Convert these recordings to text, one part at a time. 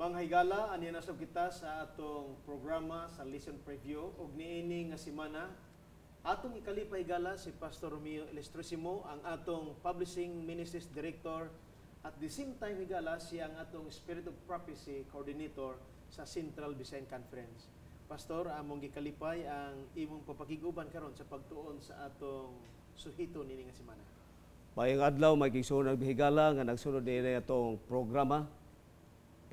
Mga higala, ani nasab kita sa atong programa sa Lesson Preview ug niini nga semana atong ikalipay higala si Pastor Romeo Ilustrisimo ang atong Publishing Ministries Director at the same time higala siya ang atong Spirit of Prophecy Coordinator sa Central Visayan Conference. Pastor, among gikalipay ang imong papakiguban karon sa pagtuon sa atong suhito niini nga semana. Mayang adlaw may kigsunod higala nga nagsunod niini atong programa.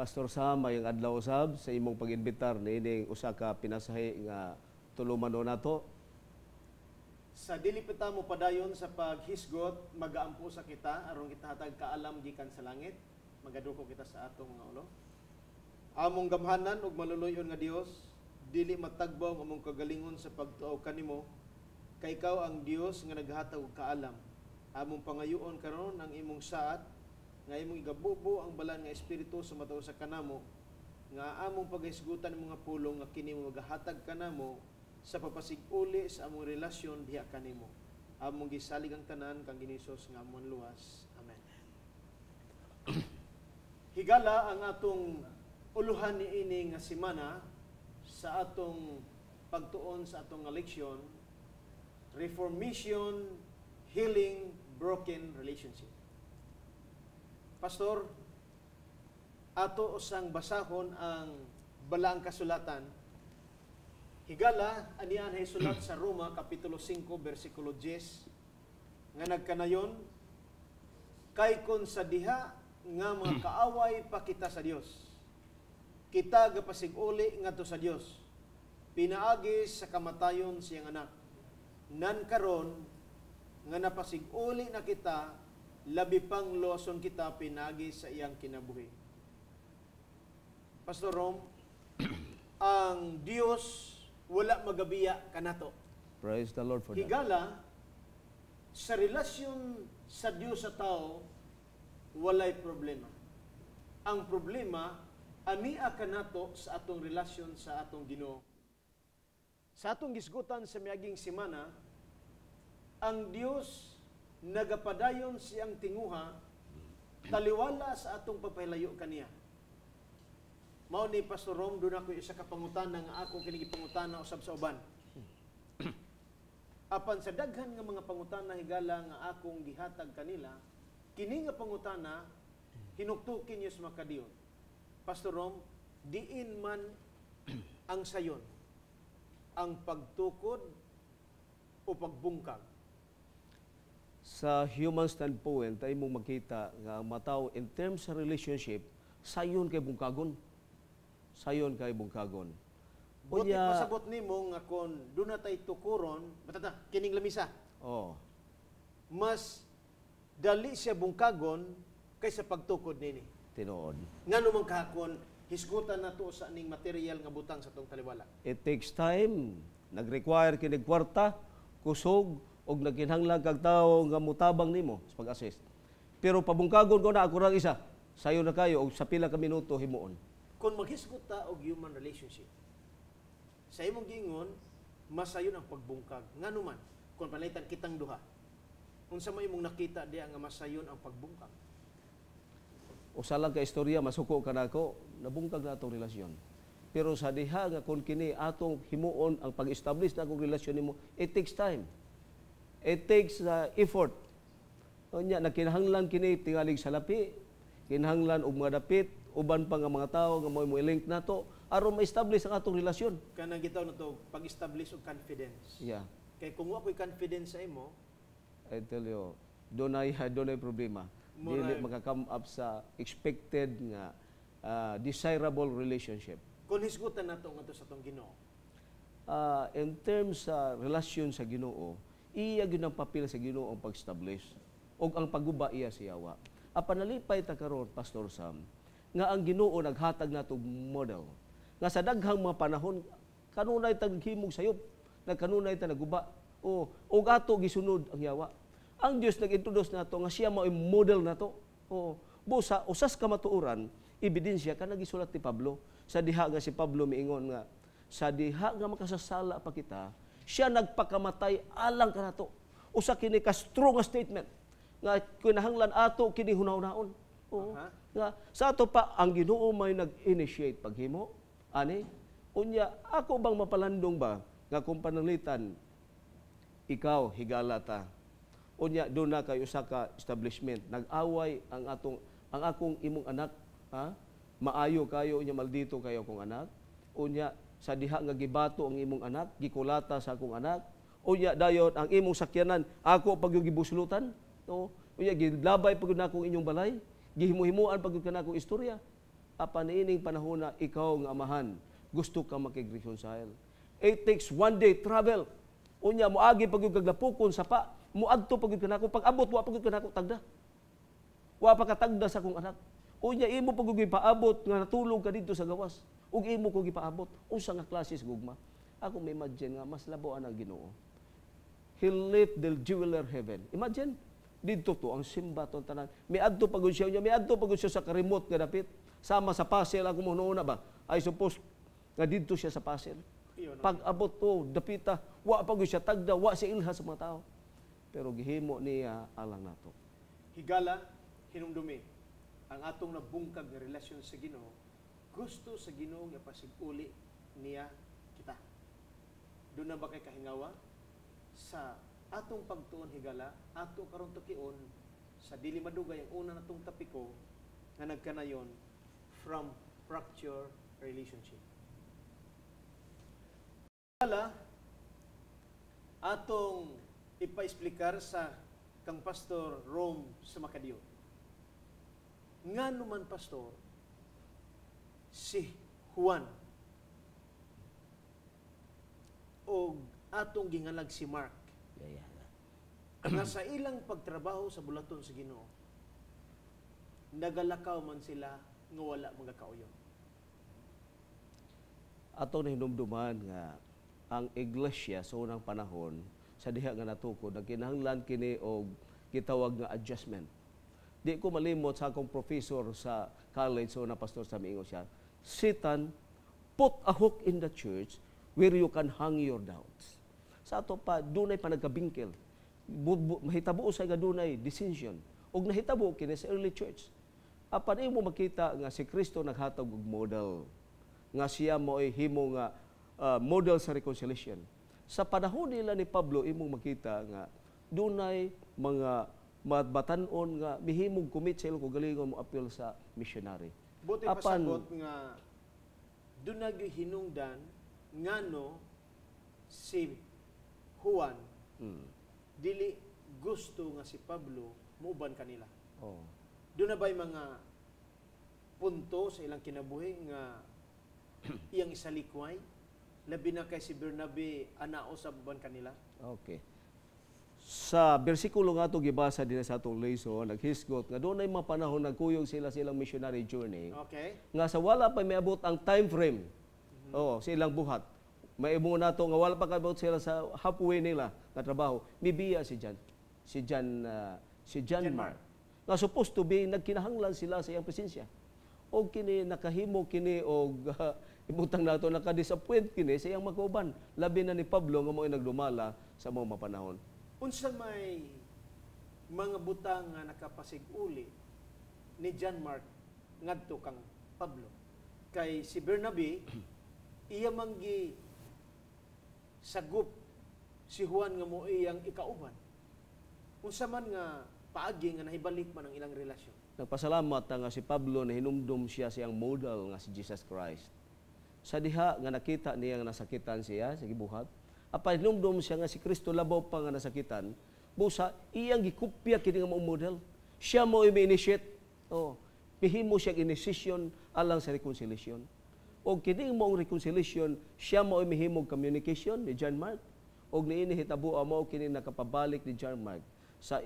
Pastor Sam, mayang adlaw usab sa imong pag-imbitar niining usa ka pinasahi nga tulumanon nato. Sa dili pita mo padayon sa paghisgot, magaampo sa kita aron kita hatag kaalam gikan sa langit. Magaduko kita sa atong mga ulo. Among gamhanan ug maluluyon nga Dios, dili matagbaw ang among kagalingon sa pagtuo kanimo. Kay ikaw ang Dios nga naghatag og kaalam. Among pangayoon karon ang imong saad nga imong igabubo ang balan nga espiritu sa matao sa kanamo nga among paghisgutan ng mga pulong nga kini magahatag kanamo sa papasig-uli sa among relasyon diha kanimo. Among gisalig ang tanan kang Ginisos nga among luwas. Amen. Higala ang atong uluhan niini nga semana sa atong pagtuon sa atong leksyon, Reformation, Healing, Broken Relationship. Pastor, ato usang basahon ang balaang kasulatan. Higala, aniyan ay sulat sa Roma, Kapitulo 5, versikulo 10, nga nagkanayon, kay kon sa diha nga mga kaaway pa kita sa Dios, kita gapasig-uli ngadto sa Dios, pinaagi sa kamatayon siyang anak, nan karon nga napasig-uli na kita, labi pang loson kita pinagi sa iyang kinabuhi. Pastor Rom, ang Dios wala magabiya kanato. Praise the Lord for that. Higala, sa relasyon sa Dios sa tao, walay problema. Ang problema, ania kanato sa atong relasyon sa atong Ginoo. Sa atong gisgutan sa miaging semana, ang Dios nagapadayon siyang tinguha taliwala sa atong pagpahilayo kaniya. Mao ni Pastor Rom, doon ako isa ka pangutana nga ako kini gipangutana usab sa uban. Apan sa daghan nga mga pangutana higala nga akong gihatag kanila, kini nga pangutana hinuktukin niyo sa makadiyon. Pastor Rom, diin man ang sayon, ang pagtukod o pagbungkag. Sa human standpoint, tayo mong makita nga mataw in terms sa relationship, sayon kay bungkagon. Sayon kay bungkagon. Buti pasabot nimo nga kon doon na tayo tukuron, matata, kining lamisa. Oh. Mas dali siya bungkagon kaysa pagtukod nini. Tinuod. Nga naman kahakon, hisgutan na to sa aning material nga butang sa tong taliwala. It takes time. Nag-require kinig kwarta, kusog, og nagkinahanglan kag tawo nga mutabang nimo sa pag-assist. Pero pabungkagon ko na ako ra isa, sayo na kayo og sa pila ka minuto himuon. Kung maghisgot ta og human relationship, sa imong gingon, masayon ang pagbungkag. Nganuman, kung panalitan kitang duha, unsa may imong nakita diha nga masayon ang pagbungkag? Usa lang ka istorya masuko kanako, nabungkag na atong relasyon. Pero sa diha nga kun kini atong himuon ang pag-establish na akong relasyon nimo, it takes time. It takes effort. Nya nakinahanglan kini tingalig sa lapi, kinahanglan og mga dapit, uban pa nga mga tawo nga mo link nato aron ma-establish ang atong relasyon. Kanang gitaw na to pag-establish og confidence. Yeah. Kay kung wa ko'y confidence sa imo, I tell you, dunay problema. Dili maka-come up sa expected nga desirable relationship. Kung hisgutan nato ngadto sa tong Ginoo. In terms sa relasyon sa Ginoo, iya gyud ang papel sa Ginoo ang pag-establish og ang pagguba iya sa yawa. Apan nalipay ta karon Pastor Sam nga ang Ginoo naghatag nato model nga sa daghang mga panahon kanunay ta naghimog sayop, nagkanunay ta naguba o og ato gisunod ang yawa. Ang Dios nag-introduce nato nga siya mao model nato. O busa usas ka matuoran, ebidensya ka nagisulat ni Pablo sa diha nga si Pablo miingon nga sa diha nga makasasala pa kita, siya nagpakamatay alang kanato. Usa kini ka strong statement nga kinahanglan ato kini hunahunahon. Nga sa ato pa ang Ginoo may nag-initiate paghimo ani unya ako bang mapalandong ba nga kung pananglitan ikaw higala ta unya do na kay usa ka establishment nag-away ang akong imong anak ha maayo kayo unya maldito kayo akong anak unya sa diha nga gibato ang imong anak gikulata sa akong anak unya dayon ang imong sakyanan ako pag yung gibuslutan no unya gilabay pag na akong inyong balay gihimo-himuan pag kana akong istorya apan niining panahon na ikaw nga amahan gusto ka makig-reconcile it takes one day travel unya moagi pag yung kaglapukon sa pa muadto pag yung kanako pag abot wa pag yung kanako tagda wa pa katagda sa akong anak unya imo pag yung gipaabot nga natulog ka dito sa gawas ug imo ko gipaabot unsa nga klase sa gugma ako may imagine nga mas laboan ang Ginoo he left the jeweler heaven imagine dito to ang simba to tanan miadto pagud siya unya miadto pagud siya sa karimot nga dapit sama sa puzzle ako mo na ba I suppose nga dito siya sa puzzle pag abot to dapita wa pagud siya tagda wa siya ilha sa mga tao pero gihimo niya alang nato higala hinumdumi ang atong nabungkag nga relasyon sa Ginoo gusto sa Ginoo nga pasiguli niya kita do na ba kay kahingawa sa atong pagtuon higala ato karon tukion sa dili madugay ang una natong tapiko nga nagkanayon from fracture relationship higala atong ipa-explicar sa kang Pastor Rome sa Macadeo nga naman pastor si Juan o atong gingalag si Mark nga sa ilang pagtrabaho sa bulaton sa Ginoo nagalakaw man sila nga wala magakauyon ato na hinumduman nga ang iglesia sa unang panahon sa diha nga natukod nagkinahanglan kini og gitawag nga adjustment di ko malimot sa akong professor sa college so na pastor sa miingon siya Satan put a hook in the church where you can hang your doubts sa ato pa dunay panagkabingkel mahitabo sa dunay decision ug nahitabo kini sa early church apan imo makita nga si Kristo naghatag og model nga siya mo ay himo nga model sa reconciliation sa panahon nila ni Pablo imong makita nga dunay mga mabatan-on nga mihimong commit sa ilang kagalingon mo appeal sa missionary buti pasabot nga dunay hinungdan ngano si Juan dili gusto nga si Pablo muuban kanila. Oh. Doon na ba'y mga punto sa ilang kinabuhi nga iyang isalikway? Labi na kay si Bernabe anao sa uban kanila? Okay. Sa bersikulo nga ito gibasa din sa atong lesson, naghisgot nga doon ay mga panahon nagkuyog sila silang missionary journey. Okay. Nga sa wala pa may abot ang time frame. Oo, sa ilang buhat. May imo na to nga wala pa kabot sila sa halfway nila nga trabaho. Mibiya si John Mark. Nga supposed to be nagkinahanglan sila sa iyang presensya. Og kini nakahimo kini og ibutang nato naka-disappoint kini sa iyang magkauban. Labi na ni Pablo nga mo'y nagdumala sa mga mapanahon. Unsa may mga butang nga nakapasig-uli ni John Mark ngadto kang Pablo. Kay si Bernabe iya manggi sagup si Juan nga mo iyang ikauban. Unsa man nga paagi nga nahibalik man ang ilang relasyon. Nagpasalamat nga si Pablo na hinumdum siya siyang model nga si Jesus Christ. Sa diha nga nakita niya nga nasakitan siya sa gibuhat, apan hinumdum siya nga si Kristo labaw pa nga nasakitan, busa iyang gikopya kini nga mao model. Siya mo i-initiate. Oh, pihimo siya initiation alang sa reconciliation. O kining mong reconciliation, siya mo imihimog communication ni John Mark. O niini hitabo mo kini nakapabalik ni John Mark sa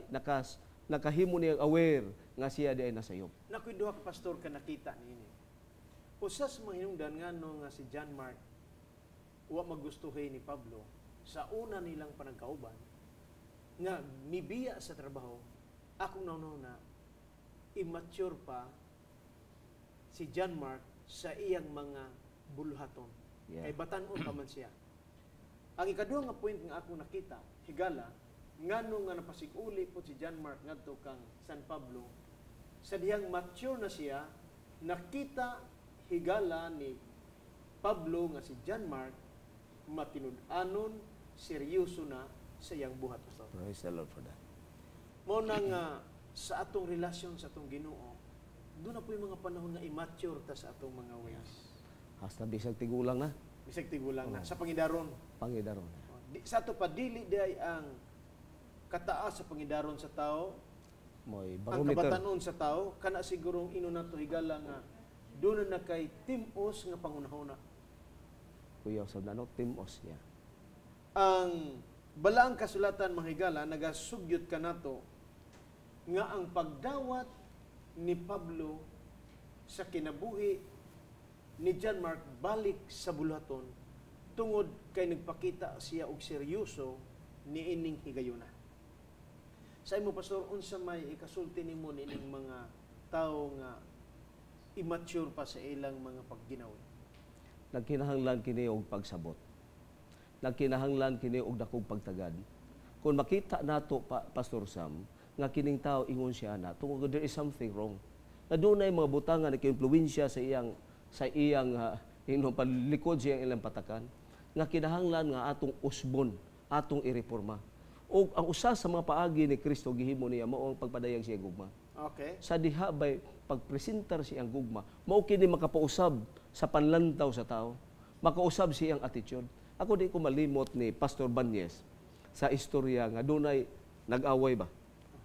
nakahimo niya aware nga siya di ay nasayop. Nakoy duha ka pastor ka nakita niini. Usas mahinungdan ngano nga si John Mark wa magustuhay ni Pablo sa una nilang panagkauban nga mibiya sa trabaho akong naunaw na immature pa si John Mark sa iyang mga buluhaton. Yeah. Kay batan-on pa man siya. Ang ikaduha nga point nga akong nakita, higala, ngano nga napasig-uli po si John Mark ngadto kang San Pablo sa dihang mature na siya, nakita higala ni Pablo nga si John Mark matinud-anon, seryoso na sa iyang buhat, Pastor. Praise the Lord for that. Mo nang sa atong relasyon sa atong Ginoo, doon na po yung mga panahon nga immature ta sa atong mga ways. Hasta bisag tigulang na, Bisag tigulang na sa pangidaron. pangidaron. Sa ato pa dili day ang kataas sa pangidaron sa tao, Mo'y ang barometer. kabatanon sa tao, kana sigurong ino nato higala nga doon na kay timos nga pangunahuna. Kuya sa nanok timos niya. Ang balaang kasulatan mga higala nagasugyot kanato nga ang pagdawat ni Pablo sa kinabuhi ni John Mark balik sa bulaton tungod kay nagpakita siya og seryoso ni ining higayuna. Sa imo, Pastor, unsa may ikasulti nimo nining mga tao nga immature pa sa ilang mga pagginawi? Nagkinahanglan kini og pagsabot. Nagkinahanglan kini og dakong pagtagad. Kung makita nato Pastor Sam nga kining tao ingon siya na tungod there is something wrong. Na dunay mga butangan na influensya sa iyang palikod sa iyang ilang patakan nga kinahanglan nga atong usbon, atong ireporma. O ang usa sa mga paagi ni Kristo gihimo niya mao ang pagpadayag siya gugma. Okay. Sa diha bay pagpresentar siyang gugma, mao kini makapausab sa panlantaw sa tao, makausab siyang attitude. Ako di ko malimot ni Pastor Banyes sa istorya nga dunay nag-away ba.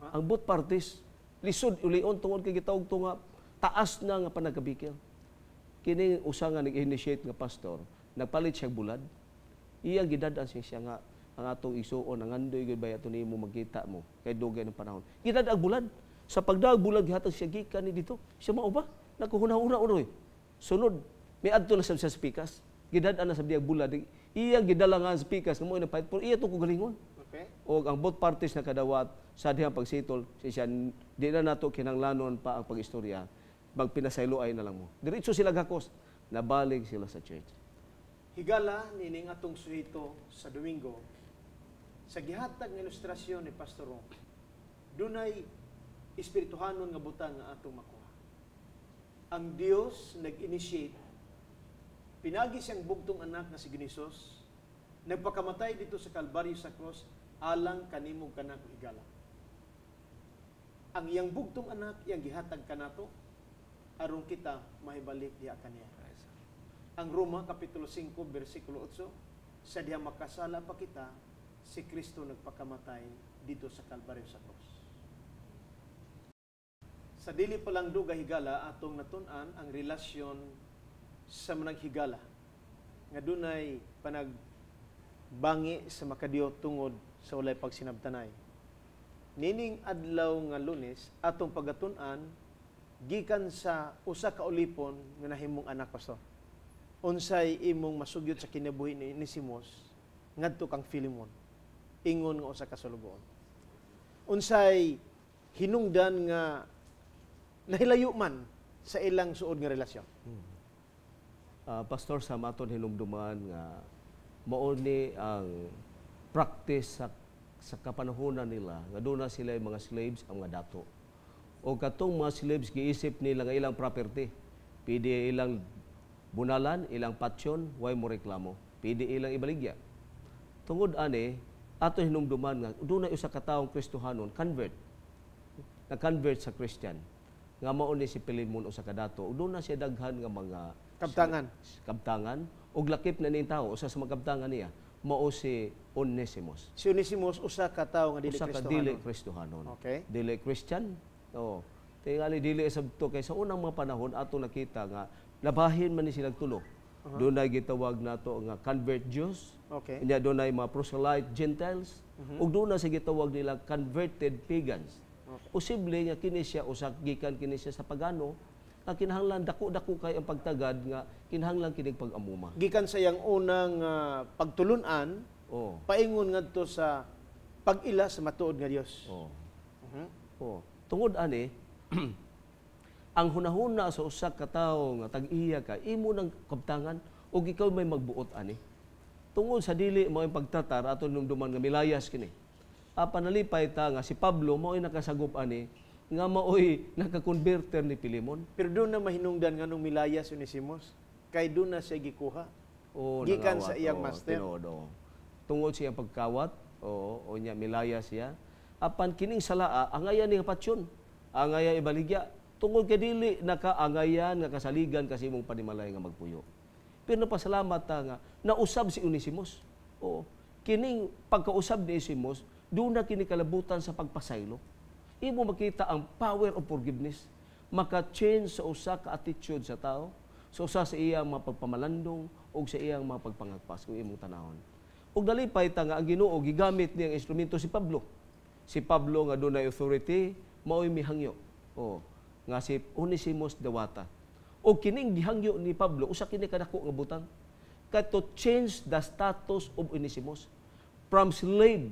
Ang both parties lisod ulion tungod kay gitawag to nga taas na nga panagkabikil. Kini usa nga nag-initiate nga pastor, nagpalit siya bulad. Iyang gidad-an siya nga ang atong isuon ang andoy gud bay ato nimo magkita mo kay dugay ng panahon. Gidad-ang bulad. Sa pagdaag bulag gihatag siya gikan ni dito. Siya mao ba? Nakuhuna-una unoy. Sunod, may adto na sa pikas. Gidad-an na sa diag bulad. Iyang gidalangan sa pikas nga mo fight for iya to ko galingon. Okay. O ang both parties na kadawat sa dihang pagsitol siya di na nato kinahanglanon pa ang pagistorya. Magpinasayloay na lang mo. Diretso sila gakos. Nabalig sila sa church. Higala nining atong suhito sa Domingo sa gihatag nga ilustrasyon ni Pastor Ron. Dunay espirituhanon nga butang nga atong makuha. Ang Dios nag-initiate, pinagi siyang bugtong anak nga si Ginisos, nagpakamatay dito sa Kalbaryo sa cross, alang kanimog kanak higala. Ang iyang bugtong anak, iyang gihatag kanato, aron kita mahibalik diha kaniya. Ang Roma, Kapitulo 5, versikulo 8, sa diha makasala pa kita, si Kristo nagpakamatay dito sa Kalbaryo sa cross. Sa dili pa lang duga higala, atong natun-an ang relasyon sa managhigala. Nga dunay panagbangi sa makadiyo tungod sa walay pagsinabtanay. Nining adlaw nga Lunes, atong pagatun-an, gikan sa usa ka ulipon nga nahimong anak, Pastor. Unsay imong masugyot sa kinabuhi ni Simos ngadto kang Filemon, ingon nga usa ka sulugoon. Unsay hinungdan nga nahilayo man sa ilang suod nga relasyon. Pastor sa maton hinumduman nga mao ni ang practice sa kapanahonan nila nga doon na sila yung mga slaves ang mga dato. O katong mga slaves giisip nila nga ilang property. Pwede ilang bunalan, ilang patsyon, way mo reklamo. Pwede ilang ibaligya. Tungod ani, ato hinumduman nga doon na usa ka taong Kristohanon convert. Na-convert sa Christian. Nga mao ni si Filemon usa ka dato. Doon na siya daghan nga mga kabtangan ug lakip na ning tawo usa sa mga kabtangan niya mao si Onesimus. Si Onesimus usa ka tawo nga dili Usa ka dili Kristohanon. Okay. Dili Christian. Oo. Tingali dili sabto kay sa unang mga panahon ato nakita nga labahin man ni silang tulo. Doon ay gitawag nato nga convert Jews. Okay. Nya doon ay mga proselyte Gentiles. Ug doon na sa gitawag nila converted pagans. Okay. Posible nga kini siya usa gikan kini siya sa pagano nga kinahanglan dako-dako kay ang pagtagad nga kinahanglan kining pag-amuma. Gikan sa iyang unang pagtulunan, Oh. paingon ngadto sa pag-ila sa matuod nga Dios. Oh. Mhm. Oh. Tungod ani ang hunahuna sa usa ka tawo nga tag-iya ka imo nang kabtangan ug ikaw may magbuot ani. Tungod sa dili mo ang pagtatar aton nung duman nga milayas kini. Panalipay ta nga si Pablo mao ay nakasagop ani nga maoy nakakonverter ni Pilimon. Pero doon na mahinungdan nga nung milaya si Onesimus, kay doon na siya gikuha. O Gikan nangawat, sa iyang o, master. tinuod, o. Tungod siyang pagkawat, o niya milaya siya. Apan kining salaa, angayan ni patsyon, angayan ibaligya. Tungod kay dili nakaangayan nga kasaligan kasi mong panimalay nga magpuyo. Pero napasalamat ta nga nausab si Onesimus. O kining pagkausab ni Onesimus, doon na kini kalabutan sa pagpasaylo. Imo makita ang power of forgiveness. Maka-change sa usa ka attitude sa tao, sa usa sa iyang mga pagpamalandong o sa iyang mga pagpangagpas kung imong tanahon. Ug dalipay ta nga ang Ginoo gigamit niyang instrumento si Pablo. Si Pablo nga dunay authority, mao'y mihangyo. O nga si Onesimus dawata. O kining gihangyo ni Pablo usa kini kadako nga butang kay to change the status of Onesimus from slave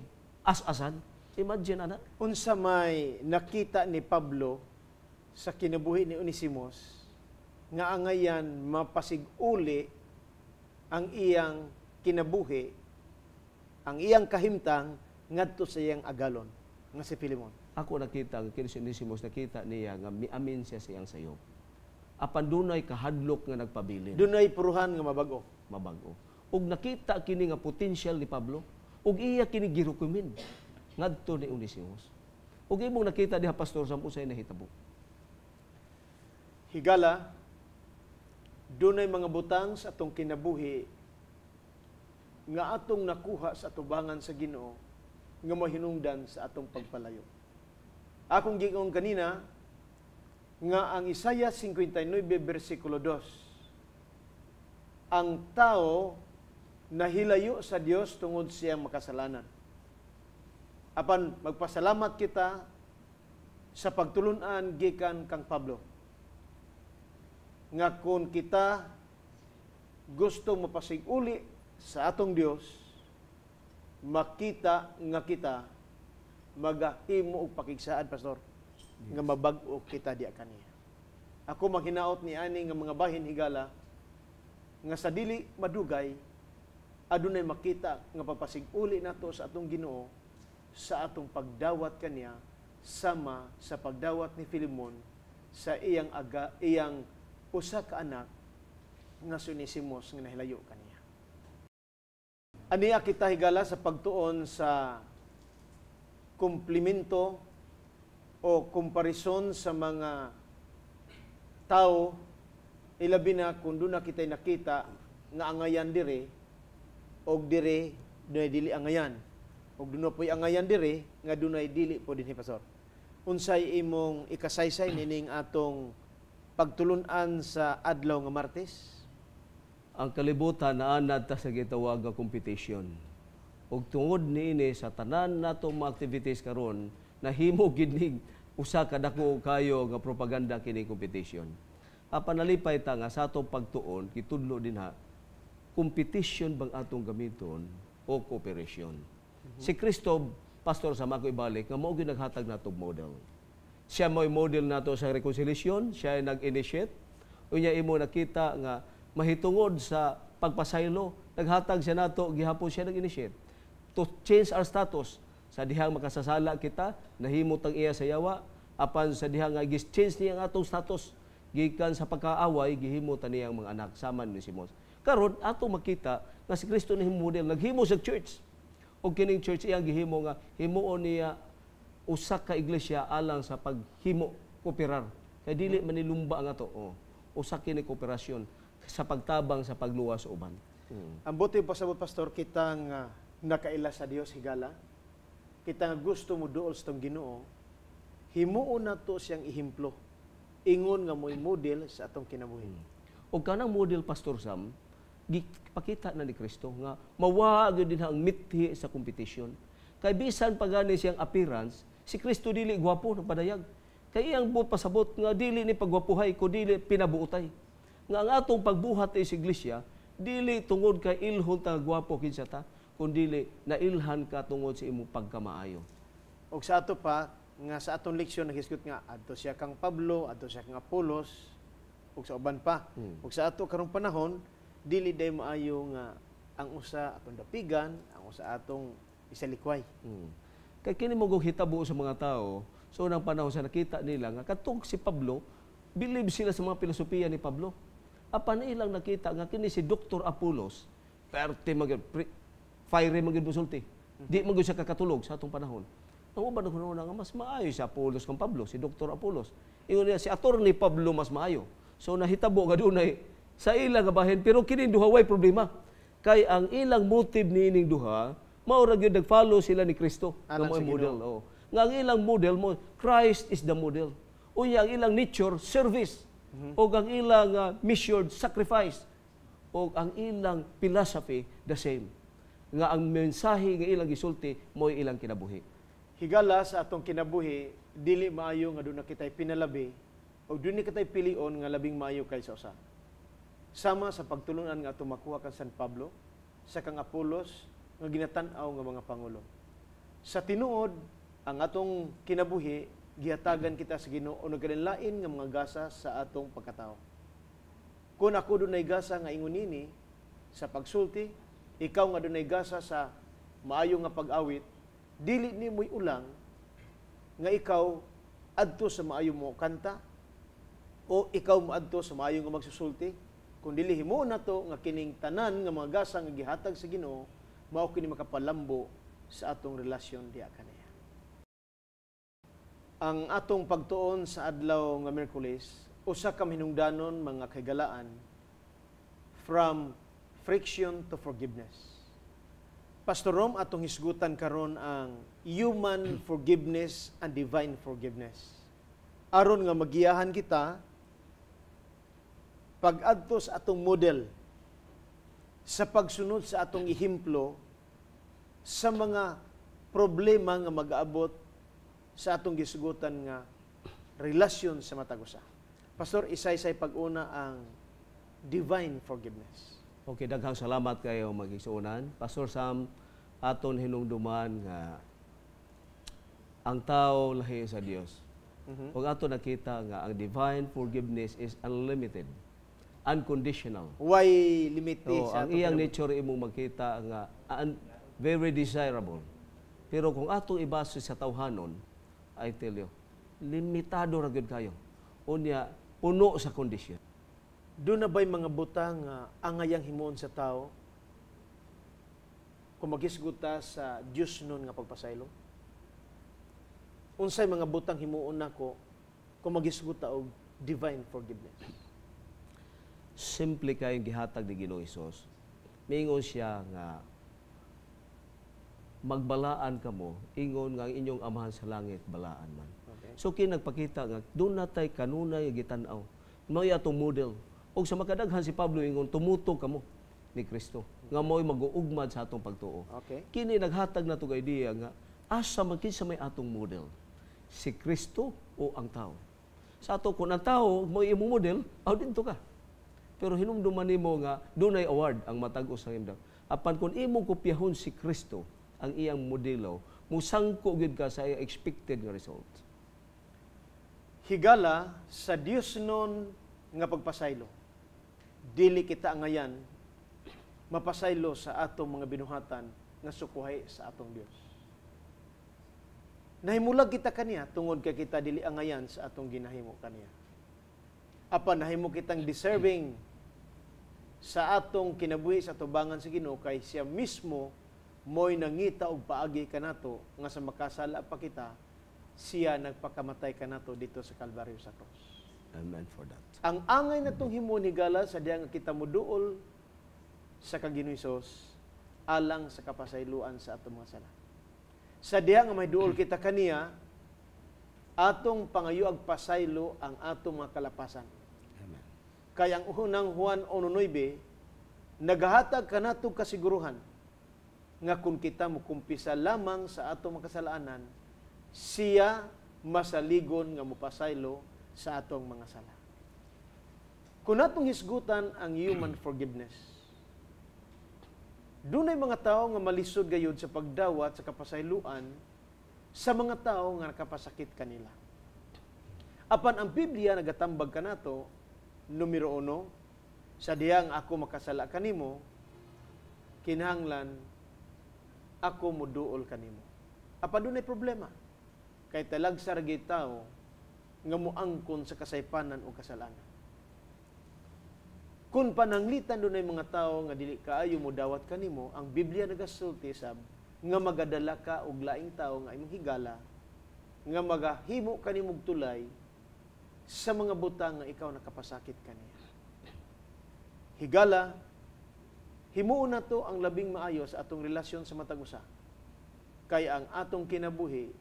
as-asan. Imagine ana. Unsa may nakita ni Pablo sa kinabuhi ni Onesimus nga angayan mapasig-uli ang iyang kinabuhi, ang iyang kahimtang ngadto sa iyang agalon nga si Filemon. Ako nakita ang kini si Onesimus, nakita niya nga miamin siya sa iyang sayo. Apan dunay kahadlok nga nagpabilin. Dunay puruhan nga mabago. Mabago. Ug nakita kini nga potential ni Pablo, ug iya kini girecommend ngadto ni Onesimus. Ug imong nakita diha pastor sa usay nahitabo. Higala, dunay mga butang sa atong kinabuhi nga atong nakuha sa atubangan sa Ginoo nga mahinungdan sa atong pagpalayo. Akong giingon kanina nga ang Isaiah 59 bersikulo 2, ang tao nahilayo sa Dios tungod siyang makasalanan. Apan magpasalamat kita sa pagtulunan gikan kang Pablo. Nga kung kita gusto mapasig-uli sa atong Dios, makita nga kita magahimo og pakigsaan, pastor, nga mabag-o kita diya kaniya. Ako maghinaot ni ani nga mga bahin higala nga sa dili madugay adunay makita nga papasig-uli nato sa atong Ginoo sa atong pagdawat kaniya sama sa pagdawat ni Filemon sa iyang usa ka anak nga si Onesimus nga nahilayo kaniya. Aniya kita higala sa pagtuon sa komplemento o komparison sa mga tao, ilabi na kung doon na kita'y nakita nga angayan dire og dire dunay dili angayan og doon po'y angayan dire nga dunay dili po dinhi pastor. Unsay imong ikasaysay nining atong pagtulunan sa adlaw nga Martes? Ang kalibutan naanad ta sa gitawag nga competition. Ug tungod niini sa tanan nato mga activities karon nahimo gid ning usa ka dako kayo nga propaganda kini competition. Apan nalipay ta nga sa atong pagtuon kitudlo dinha competition bang atong gamiton o cooperation. Si Kristo pastor sa mako ibalik nga mao gyud naghatag natong model. Siya mo'y model nato sa reconciliation, siya ay nag-initiate. Unya imo nakita nga mahitungod sa pagpasaylo, naghatag siya nato gihapon siya nag-initiate to change our status sa dihang makasasala kita nahimot ang iya sa yawa apan sa dihang nga gis-change niya ang atong status gikan sa pagkaaway gihimo ta niyang mga anak sama ni Simon. Karon ato makita nga si Kristo ni model naghimo sa church. Og kining church iyang gihimo nga himuon niya usa ka iglesia alang sa paghimo kooperar. Kay dili manilumba ang ato. Usa kini kooperasyon sa pagtabang sa pagluwas sa uban. Ang buti pasabot pastor kitang nakaila sa Dios higala. Kita nga gusto mo duol sa tong Ginoo. Himuon nato siyang ihimplo. Ingon nga mo'y model sa atong kinabuhi. Og kanang model pastor Sam gipakita na ni Kristo nga mawa gyud din ang mithi sa competition. Kay bisan pagani siyang appearance, si Kristo dili gwapo ng padayag. Kay iyang pasabot nga dili ni pagwapuhay ko dili pinabuutay. Nga ang atong pagbuhat sa iglesia dili tungod kay ilhon ta gwapo kinsa ta, kundi nailhan ka tungod sa imong pagkamaayo. Og sa ato pa nga sa atong leksyon naghisgot nga adto siya kang Pablo, adto siya kang Apolos, ug sa uban pa. Ug sa ato karong panahon dili day maayo nga ang usa atong dapigan, ang usa atong isalikway. Kay kini mo hitabo sa mga tao So unang panahon sa nakita nila nga katong si Pablo, believe sila sa mga filosofiya ni Pablo. Apan ilang nakita nga kini si Dr. Apollos, perte fiery magid musulti. Di magud siya kakatulog sa atong panahon. Ang uban ko na nga mas maayo si Apollos kang Pablo, si Dr. Apollos. Ingon niya si attorney Pablo mas maayo. So nahitabo nga dunay sa ilang nga bahin pero kini duha way problema. Kay ang ilang motive niining duha mao ra gyud nag-follow sila ni Kristo nga Alang mo'y sa model. Ginoo. Oh. Nga ang ilang model mo Christ is the model. Unya ang ilang nature service. O ang ilang mission sacrifice. O ang ilang philosophy the same. Nga ang mensahe nga ilang gisulti mo'y ilang kinabuhi. Higala sa atong kinabuhi, dili maayo nga doon na kita'y pinalabi o doon na kita'y pilion nga labing maayo kaysa usa. Sama sa pagtulunan nga atong makuha kang San Pablo, sa kang Apolos, nga ginatan-aw nga mga pangulo. Sa tinuod, ang atong kinabuhi, gihatagan kita sa Ginoo o nagkanilain nga mga gasa sa atong pagkatao. Kung ako doon ay gasa nga ingon nini sa pagsulti, ikaw nga doon ay gasa sa maayo nga pag-awit, dili ni mo'y ulang nga ikaw adto sa maayo mo kanta o ikaw moadto sa maayo nga magsusulti, kung dili himo na to nga kining tanan nga mga gasa nga gihatag sa Ginoo mao kini makapalambo sa atong relasyon diha kaniya. Ang atong pagtuon sa adlaw nga Miyerkules usa ka hinungdanon mga kagalaan from friction to forgiveness. Pastor Rom, atong hisgutan karon ang human forgiveness and divine forgiveness. Aron nga magiyahan kita pag-adto sa atong model sa pagsunod sa atong ehemplo sa mga problema nga mag-aabot sa atong gisgutan nga relasyon sa matag usa. Pastor, isay-say pag-una ang divine forgiveness. Okay, daghang salamat kayo mag-igsuunan. Pastor Sam, aton hinungduman nga ang tao lahi sa Dios. Ug ato nakita nga ang divine forgiveness is unlimited, unconditional. Why limit So, sa ang atong iyang nature imong makita nga very desirable. Pero kung ato ibase sa tawhanon, I tell you, limitado ra gyud kayo. Unya puno sa kondisyon. doon na ba'y mga butang angayang himon sa tao kung magisguta sa Diyos nun nga pagpasaylo? Unsay mga butang himuon nako kung magisguta og divine forgiveness? Simple kayong gihatag ni Ginoong Hesus. Mingon siya nga magbalaan kamo, ingon nga ang inyong amahan sa langit balaan man. Okay. So kinagpakita nga doon natay kanunay gitan-aw. Mao atong model. Og sa makadaghan si Pablo ingon tumutog kamo ni Kristo nga mo'y mag-uugmad sa atong pagtuo. Okay. Kini naghatag na tong idea nga asa man kinsa may atong model, si Kristo o ang tao. Sa ato kun ang tao mo imong model, aw didto ka. Pero hinumduman nimo nga dunay award ang matag-os sa himdang. Apan kun imong kopyahon si Kristo ang iyang modelo, musangko gyud ka sa iyang expected nga result. Higala sa Dios nun nga pagpasaylo. Dili kita ngayan mapasaylo sa atong mga binuhatan nga sukuhay sa atong Dios. Nahimulag kita kaniya tungod kay kita dili angayan sa atong ginahimo kaniya. Apan nahimo kitang deserving sa atong kinabuhi sa tubangan sa Ginoo kay siya mismo mo'y nangita og paagi kanato nga sa makasala pa kita, siya nagpakamatay kanato dito sa Kalbaryo sa cross. Amen for that. Ang angay na itong himo ni Gala sa diya nga kita muduol sa Ginoong Hesus alang sa kapasayloan sa atong mga sala. Sa diya nga may duol kita kaniya, atong pangayuag pasaylo ang atong mga kalapasan. Amen. Kaya ang unang Juan 1:9, nagahatag kanato kasiguruhan nga kung kita mukumpisa lamang sa atong makasalanan, siya masaligon nga mupasaylo sa atong mga sala. Kung natong hisgutan ang human forgiveness, dunay mga tao nga malisod gayud sa pagdawat sa kapasayloan sa mga tao nga nakapasakit kanila. Apan ang Biblia nagatambag kanato, numero 1, sa diyang ako makasala kanimo, kinahanglan ako muduol kanimo. Apan dunay problema. kay talagsa ra gyud tawo nga moangkon sa kasaypanan o kasalanan. Kung pananglitan doon ay mga tao nga dili kaayo mo dawat kanimo, ang Biblia nagasulti sab nga magadala ka og laing tao nga imong higala nga magahimo kanimong tulay sa mga butang nga ikaw nakapasakit kaniya. Higala, himuon na to ang labing maayo sa atong relasyon sa matag usa. Kaya ang atong kinabuhi,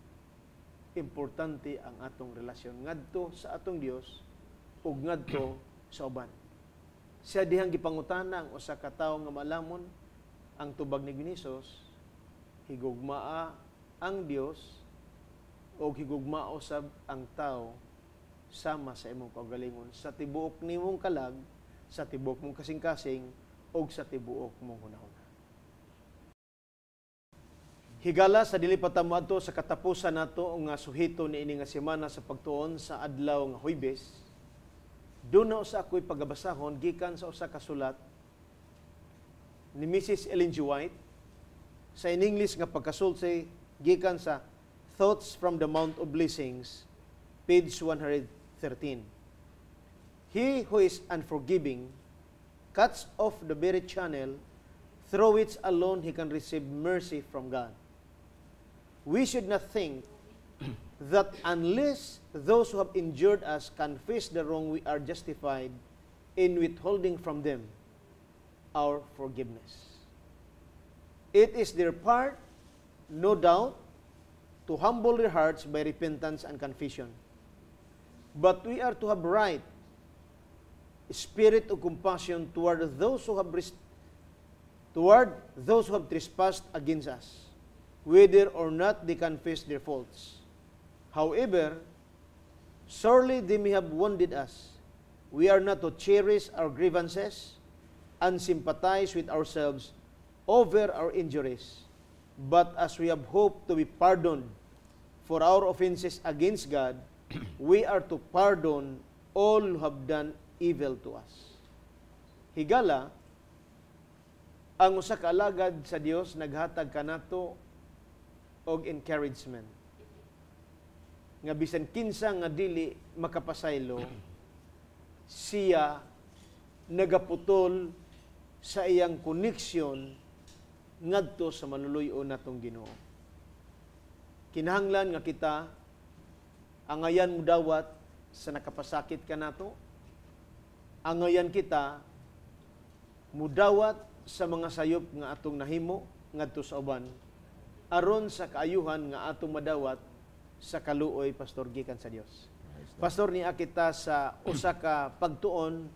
importante ang atong relasyon ngadto sa atong Dios ug ngadto sa uban. Siya dihang gipangutana ang usa ka tawo nga malamon ang tubag ni Ginisos, higugmaa ang Dios o higugmao sab ang tao sama sa imong kaugalingon sa tibuok nimong kalag, sa tibuok mong kasing-kasing o sa tibuok mong hunahuna. Higala sa dili pa ta moadto sa katapusan nato nga suhito niini nga semana sa pagtuon sa adlaw nga Huwebes. Doon na usa ako'y pagabasahon gikan sa usa ka sulat ni Mrs. Ellen G. White sa in English nga pagkasulti gikan sa Thoughts from the Mount of Blessings, page 113. He who is unforgiving cuts off the very channel through which alone he can receive mercy from God. We should not think that unless those who have injured us confess the wrong, we are justified in withholding from them our forgiveness. It is their part, no doubt, to humble their hearts by repentance and confession. But we are to have right spirit of compassion toward those who have trespassed against us, whether or not they confess their faults. However, sorely they may have wounded us. We are not to cherish our grievances and sympathize with ourselves over our injuries. But as we have hope to be pardoned for our offenses against God, we are to pardon all who have done evil to us. Higala, ang usa ka alagad sa Dios naghatag kanato og encouragement. Nga bisan kinsa nga dili makapasaylo, siya nagaputol sa iyang koneksyon ngadto sa maluluyo natong Ginoo. Kinahanglan nga kita angayan mo dawat sa nakapasakit ka nato. Angayan kita mudawat sa mga sayop nga atong nahimo ngadto sa uban aron sa kaayuhan nga atong madawat sa kaluoy pastor gikan sa Dios. Pastor, niya kita sa usa ka pagtuon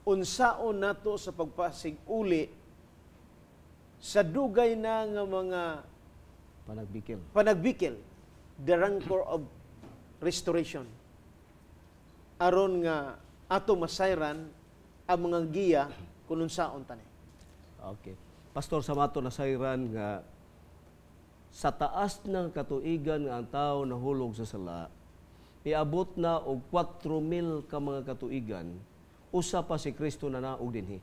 unsaon nato sa pagpasig-uli sa dugay na nga mga panagbikil, the rancor of restoration, aron nga ato masayran ang mga giya kung unsaon tani. Okay. Pastor, sa mato nasayran nga sa taas ng katuigan nga ang tao nahulog sa sala, iabot na og 4,000 ka mga katuigan, usa pa si Kristo na naog dinhi.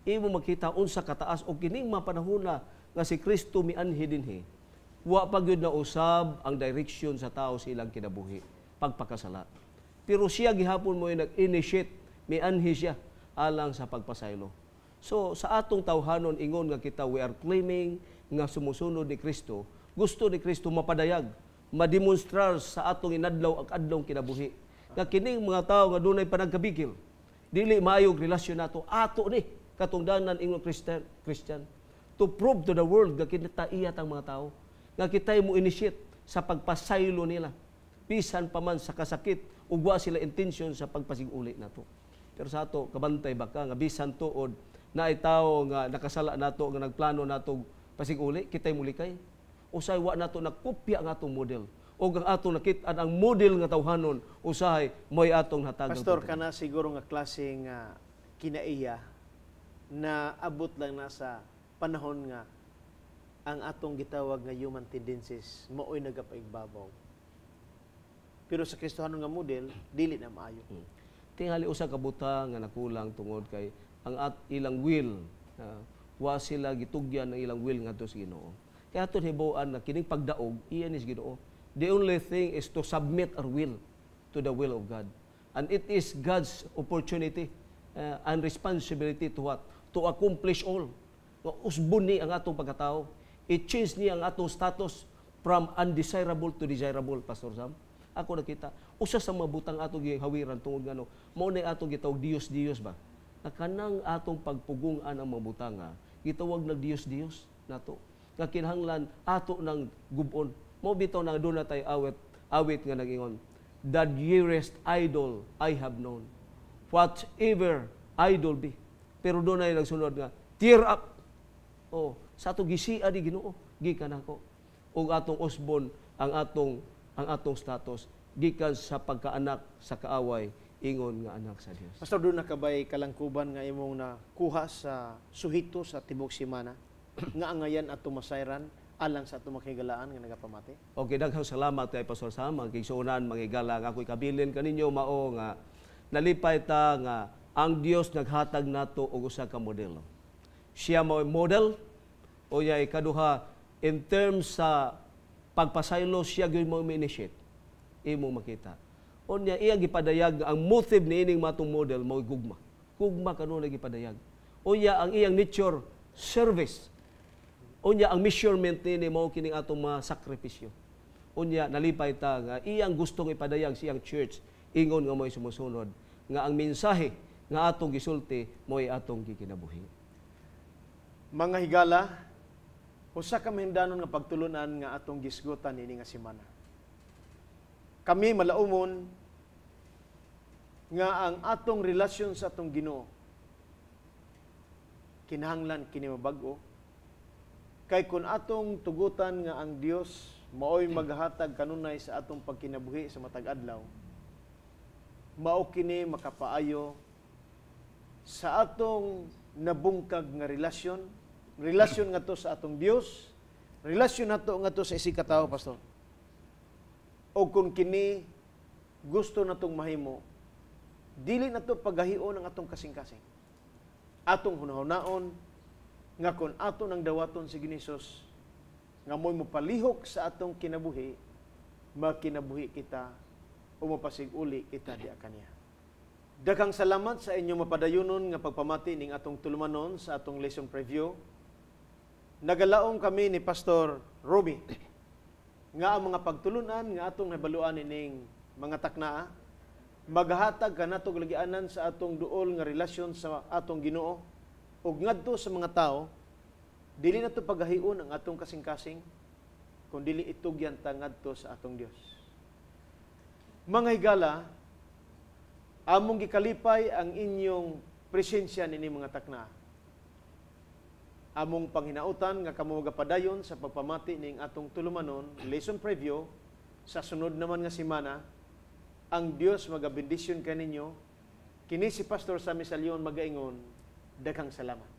Imo makita unsa kataas og kining mapanahona nga si Kristo mianhi dinhi. Wa pa gyud na usab ang direksyon sa tao sa ilang kinabuhi pagpakasala. Pero siya gihapon mo nag-initiate, mianhi siya alang sa pagpasaylo. So sa atong tawhanon ingon nga kita we are claiming nga sumusunod ni Kristo, gusto ni Kristo mapadayag, mademonstrar sa atong inadlaw ang adlong kinabuhi. Nga kining mga tao nga dunay panagkabikil, dili maayog relasyon nato ato ni katungdanan ingon Christian to prove to the world nga kinataiyat ang mga tao nga kitay mo initiate sa pagpasaylo nila bisan pa man sa kasakit ug wa sila intention sa pagpasig-uli nato. Pero sa ato kabantay baka nga bisan tuod naay tawo nga nakasala nato nga nagplano nato pasig-uli kitay mulikay usay wa nato nakopya ang atong model o ang atong nakit-an ang model nga tawhanon usahay moy atong hatagang Pastor, kana siguro nga klase nga kinaiya na abot lang na sa panahon nga ang atong gitawag nga human tendencies maoy nagapaigbabaw. Pero sa Kristohanon nga model dili na maayo. Tingali usa ka butang nga nakulang tungod kay ang ilang will wa sila gitugyan ang ilang will ngadto sa Ginoo. Kaya aton hibaw-an na kining pagdaog iya ni sa Ginoo The only thing is to submit our will to the will of God. And it is God's opportunity and responsibility to what? To accomplish all. Usbon ni ang atong pagkatao. I-change ni ang atong status from undesirable to desirable, Pastor Sam. Ako nakita, usa sa mabutang atong gihawiran tungod ngano, mao na atong gitawag Dios ba? Na kanang atong pagpugungan ang mabutanga, gitawag na Dios nato. Nga kinahanglan ato ng gubon. Mao bitaw na doon na tayo awit nga nagingon. The dearest idol I have known. Whatever idol be. Pero doon na nagsunod nga, tear up. Oh, sa atong gisia di Ginoo, gikan ako. Ug atong usbon ang atong status gikan sa pagkaanak sa kaaway ingon nga anak sa Dios. Pastor, doon nakabay kalangkuban nga imong nakuha sa suhito sa tibok simana nga angayan at tumasayran alang sa atong makigalaan nga nagapamati. Okay, daghang salamat kay Pastor Sam, magkigsuonan, mangigala nga ako'y kabilin kaninyo mao nga nalipay ta nga ang Dios naghatag nato og usa ka modelo. Siya mao model o yay kaduha in terms sa pagpasaylo siya gyud mo initiate imo makita. Unya iya gipadayag ang motive ni ining matong model mao gugma. Gugma kanunay gipadayag. Unya ang iyang nature service. Unya ang measurement ni mao kining atong mga sakripisyo. Unya nalipay ta nga iyang gustong ipadayag siyang church ingon nga mo'y sumusunod nga ang mensahe nga atong gisulti mo'y atong gikinabuhi. Mga higala, usa ka mahindanon nga pagtulunan nga atong gisgutan ini nga semana. Kami malaumon nga ang atong relasyon sa atong Ginoo kinahanglan kini mabag-o. Kay kun atong tugutan nga ang Dios maoy maghatag kanunay sa atong pagkinabuhi sa matag adlaw, mao kini makapaayo sa atong nabungkag nga relasyon nga to sa atong Dios, relasyon nato nga to sa isig katawo, Pastor. O kung kini gusto natong mahimo, dili nato paghahion ang atong kasing-kasing. Atong hunahunaon nga kon ato nang dawaton si Ginisos nga mo'y mopalihok sa atong kinabuhi, makinabuhi kita o mapasig-uli kita di kaniya. Daghang salamat sa inyong mapadayunon nga pagpamati ning atong tulumanon sa atong lesson preview. Nagalaom kami ni Pastor Roby nga ang mga pagtulunan nga atong nabaluan ining mga taknaa maghatag kanatog lagianan sa atong duol nga relasyon sa atong Ginoo ug ngadto sa mga tao, dili nato paghahion ang atong kasing-kasing kun dili itugyan ta ngadto sa atong Dios. Mga higala, among gikalipay ang inyong presensya nini mga takna. Among panghinautan nga kamo gapadayon sa pagpamati ning atong tulumanon, lesson preview sa sunod naman nga semana. Ang Dios magabendisyon kaninyo. Kini si Pastor Sammy Salion magaingon, daghang salamat.